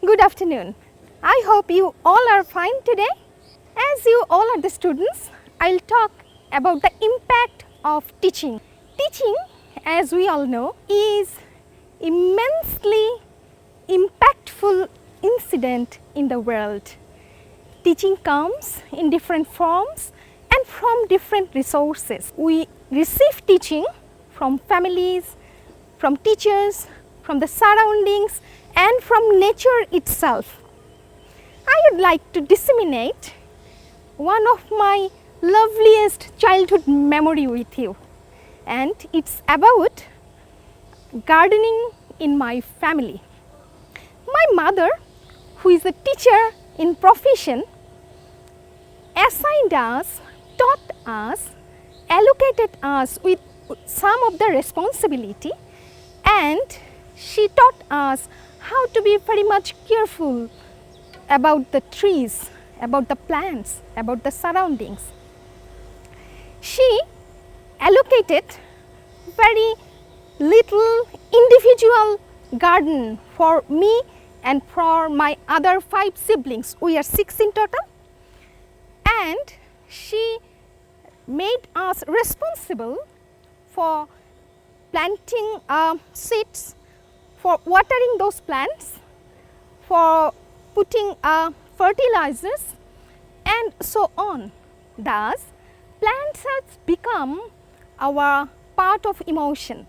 Good afternoon. I hope you all are fine today. As you all are the students, I'll talk about the impact of teaching. Teaching, as we all know, is immensely impactful incident in the world. Teaching comes in different forms and from different resources. We receive teaching from families, from teachers, from the surroundings and from nature itself. I would like to disseminate one of my loveliest childhood memory with you, and it's about gardening in my family. My mother, who is a teacher in profession, assigned us, taught us, allocated us with some of the responsibility, and she taught us how to be very much careful about the trees, about the plants, about the surroundings. She allocated very little individual garden for me and for my other 5 siblings. We are 6 in total, and she made us responsible for planting seeds, for watering those plants, for putting fertilizers and so on. Thus, plants have become our part of emotion.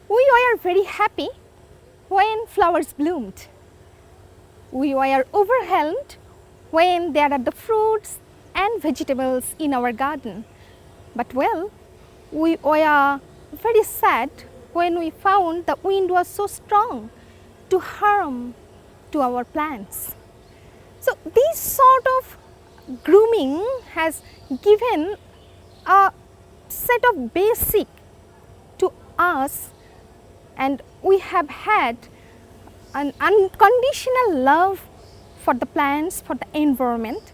We were very happy when flowers bloomed. We were overwhelmed when there are the fruits and vegetables in our garden. But well, we were very sad when we found the wind was so strong to harm to our plants. So this sort of grooming has given a set of basic to us, and we have had an unconditional love for the plants, for the environment,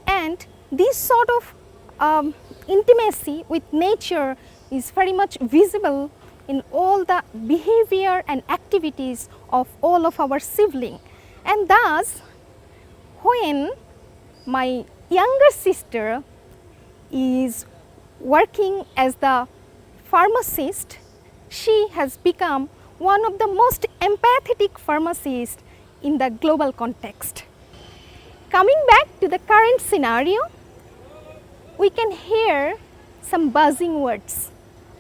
and this sort of intimacy with nature is very much visible in all the behavior and activities of all of our siblings. And thus, when my younger sister is working as the pharmacist, she has become one of the most empathetic pharmacists in the global context. Coming back to the current scenario, we can hear some buzzing words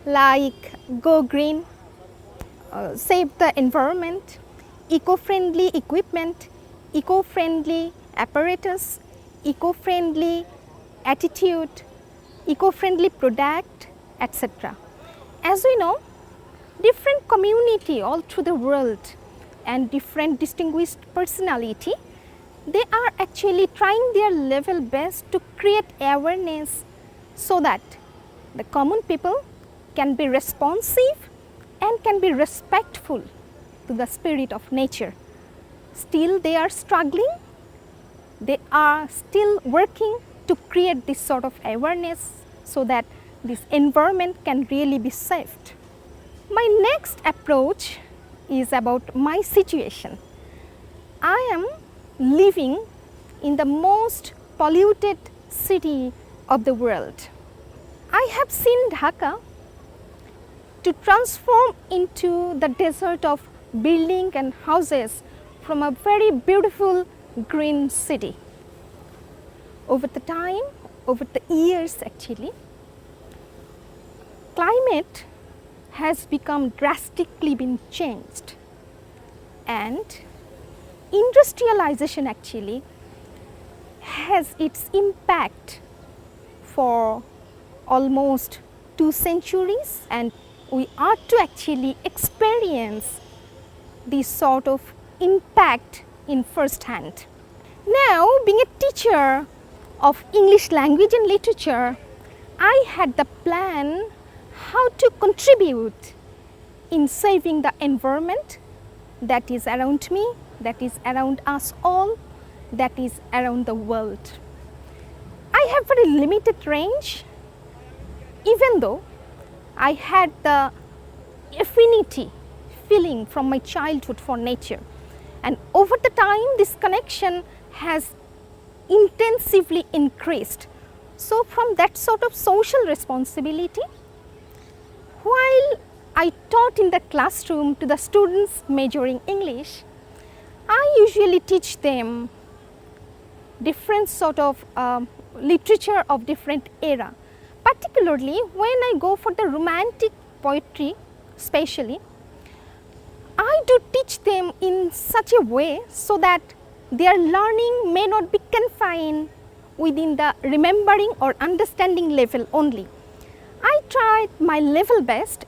like go green, save the environment, eco-friendly equipment, eco-friendly apparatus, eco-friendly attitude, eco-friendly product, etc. As we know, different community all through the world and different distinguished personality, they are actually trying their level best to create awareness so that the common people can be responsive and can be respectful to the spirit of nature. Still they are struggling, they are still working to create this sort of awareness so that this environment can really be saved. My next approach is about my situation. I am living in the most polluted city of the world. I have seen Dhaka to transform into the desert of building and houses from a very beautiful green city. Over the time, over the years actually, climate has become drastically been changed, and industrialization actually has its impact for almost 2 centuries, and we are to actually experience this sort of impact in first hand. Now, being a teacher of English language and literature, I had the plan how to contribute in saving the environment that is around me, that is around us all, that is around the world. I have very limited range, even though I had the affinity feeling from my childhood for nature. and over the time this connection has intensively increased. So from that sort of social responsibility, while I taught in the classroom to the students majoring English, I usually teach them different sort of literature of different era. Particularly when I go for the romantic poetry, especially, I do teach them in such a way so that their learning may not be confined within the remembering or understanding level only. I tried my level best,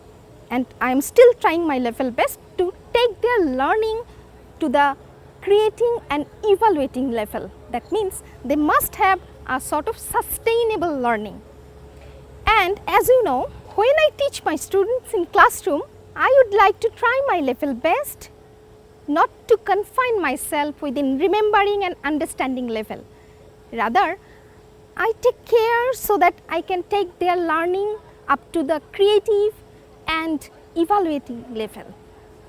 and I am still trying my level best to take their learning to the creating and evaluating level. That means they must have a sort of sustainable learning. And as you know, when I teach my students in classroom, I would like to try my level best not to confine myself within remembering and understanding level. Rather, I take care so that I can take their learning up to the creative and evaluating level,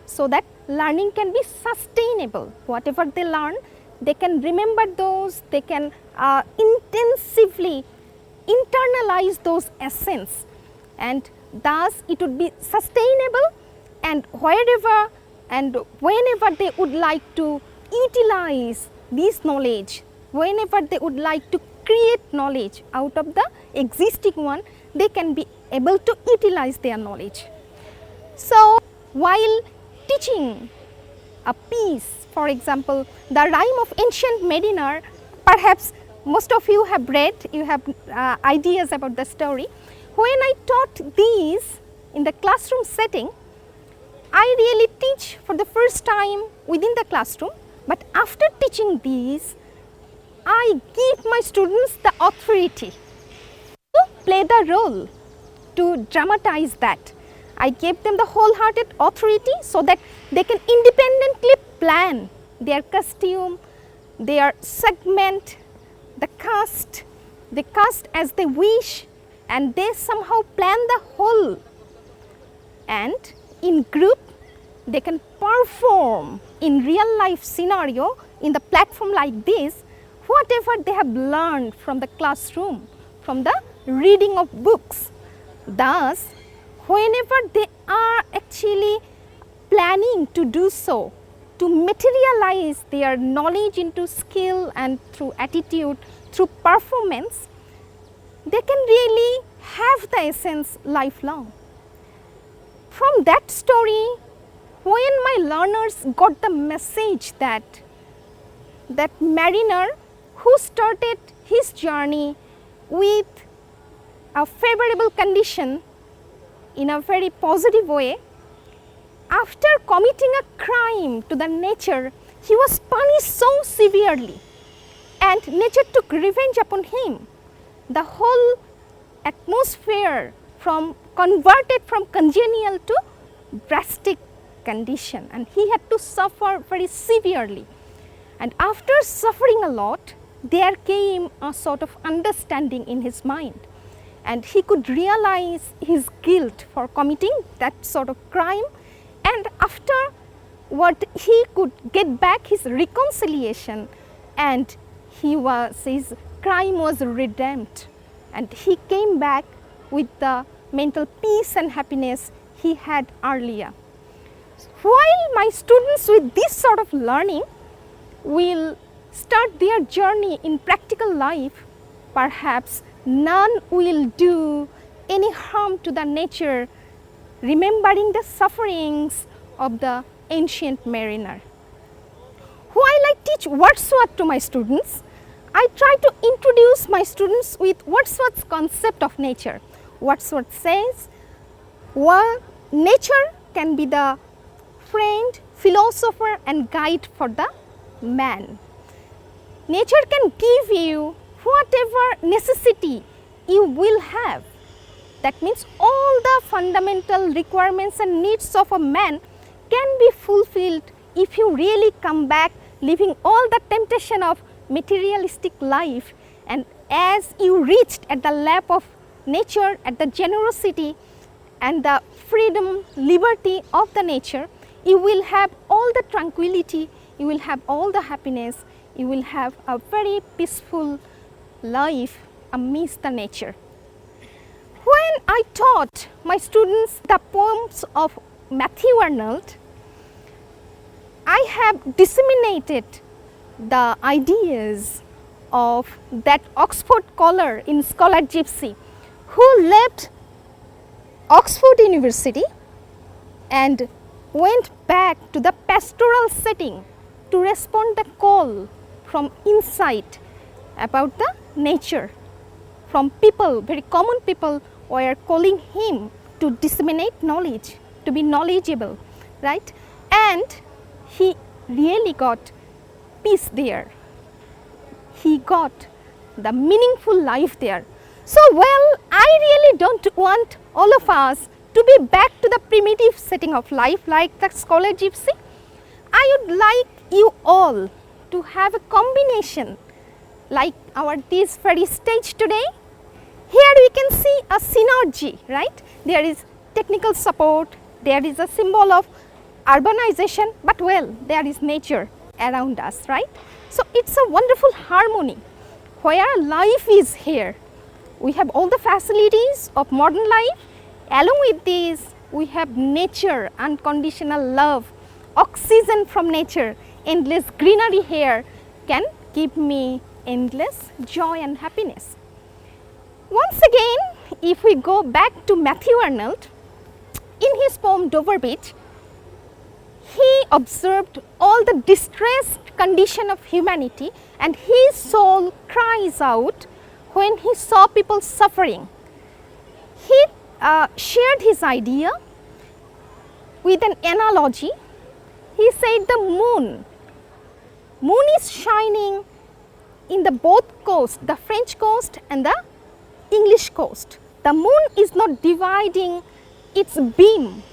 so that learning can be sustainable. Whatever they learn, they can remember those, they can intensively internalize those essence, and thus it would be sustainable, and wherever and whenever they would like to utilize this knowledge, whenever they would like to create knowledge out of the existing one, they can be able to utilize their knowledge. So while teaching a piece, for example, the rhyme of ancient mariner, perhaps most of you have read, you have ideas about the story. When I taught these in the classroom setting, I really teach for the first time within the classroom, but after teaching these, I give my students the authority to play the role, to dramatize that. I gave them the wholehearted authority so that they can independently plan their costume, their segment, the cast, they cast as they wish, and they somehow plan the whole. And in group, they can perform in real life scenario in the platform like this, whatever they have learned from the classroom, from the reading of books. Thus, whenever they are actually planning to do so, to materialize their knowledge into skill and through attitude, through performance, they can really have the essence lifelong. From that story, when my learners got the message that mariner who started his journey with a favorable condition in a very positive way, after committing a crime to the nature, he was punished so severely, and nature took revenge upon him. The whole atmosphere converted from congenial to drastic condition, and he had to suffer very severely. And after suffering a lot, there came a sort of understanding in his mind, and he could realize his guilt for committing that sort of crime, and afterward he could get back his reconciliation, and his crime was redeemed, and he came back with the mental peace and happiness he had earlier. While my students with this sort of learning will start their journey in practical life, perhaps none will do any harm to the nature, remembering the sufferings of the ancient mariner. While I teach Wordsworth to my students, I try to introduce my students with Wordsworth's concept of nature. Wordsworth says, nature can be the friend, philosopher and guide for the man. Nature can give you whatever necessity you will have. That means all the fundamental requirements and needs of a man can be fulfilled if you really come back, leaving all the temptation of materialistic life, and as you reached at the lap of nature, at the generosity and the freedom, liberty of the nature, you will have all the tranquility you will have all the happiness, you will have a very peaceful life amidst the nature. When I taught my students the poems of Matthew Arnold, I have disseminated the ideas of that Oxford scholar in Scholar Gypsy who left Oxford University and went back to the pastoral setting to respond the call from inside about the nature. From people, very common people were calling him to disseminate knowledge, to be knowledgeable, right? And he really got peace there. He got the meaningful life there. So, well, I really don't want all of us to be back to the primitive setting of life like the Scholar Gypsy. I would like you all to have a combination like our this very stage today. Here we can see a synergy, right? There is technical support, there is a symbol of urbanization, but well, there is nature around us, right? So, it's a wonderful harmony where life is here. We have all the facilities of modern life. Along with this, we have nature, unconditional love, oxygen from nature, endless greenery here can give me endless joy and happiness. Once again, if we go back to Matthew Arnold, in his poem Dover Beach, he observed all the distressed condition of humanity and his soul cries out when he saw people suffering. He shared his idea with an analogy. He said the moon is shining in the both coasts, the French coast and the English coast. The moon is not dividing its beam.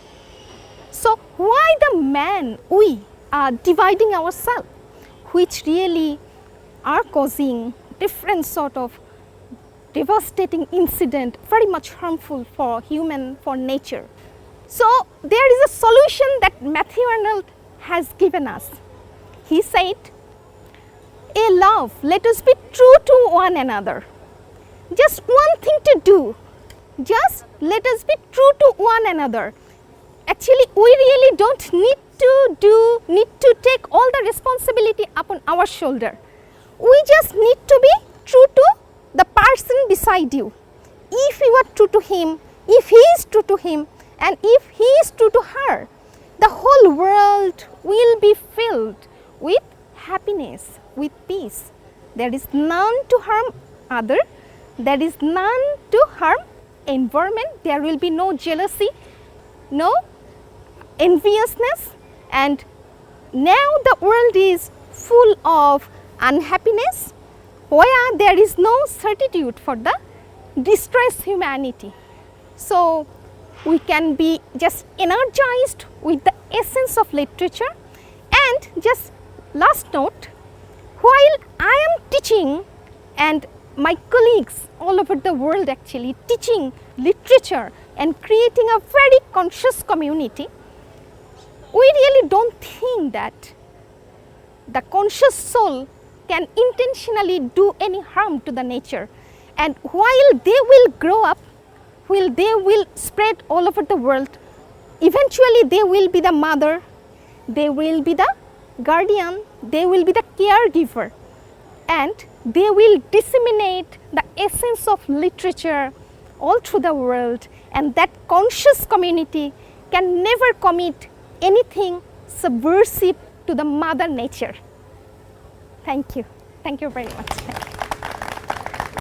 So, why the man we are dividing ourselves, which really are causing different sort of devastating incident, very much harmful for human, for nature. So, there is a solution that Matthew Arnold has given us. He said, "A love, let us be true to one another. Just one thing to do, just let us be true to one another." Actually, we really don't need to take all the responsibility upon our shoulder. We just need to be true to the person beside you. If you are true to him, if he is true to him, and if he is true to her, the whole world will be filled with happiness, with peace. There is none to harm other, there is none to harm environment, there will be no jealousy, no enviousness, and now the world is full of unhappiness where there is no certitude for the distressed humanity. So, we can be just energized with the essence of literature. And just last note, while I am teaching and my colleagues all over the world actually teaching literature and creating a very conscious community, we really don't think that the conscious soul can intentionally do any harm to the nature. And while they will grow up, while they will spread all over the world, eventually they will be the mother, they will be the guardian, they will be the caregiver, and they will disseminate the essence of literature all through the world, and that conscious community can never commit anything subversive to the mother nature. Thank you. Thank you very much.